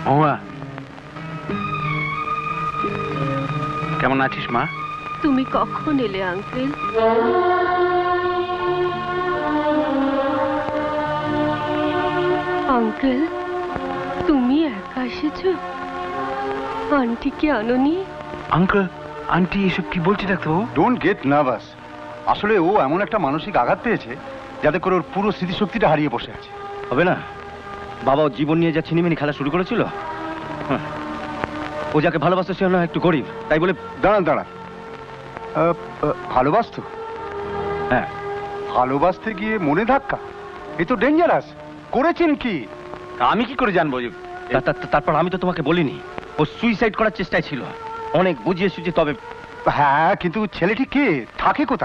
মহুয়া, কেমন আছিস মা? তুমি কখন এলে আঙ্কেল? আঙ্কেল, তুমি একা এসেছো? আন্টিকে আনোনি? আঙ্কেল, আন্টি এসব কি বলছে ডাক্তারবাবু? Don't get nervous. আসলে ও এমন একটা মানসিক আঘাত পেয়েছে যাতে করে ওর পুরো স্মৃতিশক্তিটা হারিয়ে বসে আছে। হবে না, বাবা ওর জীবন নিয়ে যা ছিনিমিনি খেলা শুরু করেছিল, ও যাকে ভালোবাসতো সে না একটু গরিব, তাই বলে। দাঁড়ান দাঁড়ান, ভালোবাসতো? হ্যাঁ। ভালোবাসতে গিয়ে মনে ধাক্কা, এ তো ডেঞ্জারাস। করেছেন কি? আমি কি করে জানবো? তারপর আমি তো তোমাকে বলিনি ও সুইসাইড করার চেষ্টায় ছিল, অনেক বুঝিয়ে সুঝিয়ে। তবে হ্যাঁ, কিন্তু ছেলেটি কে, থাকে কোথায়?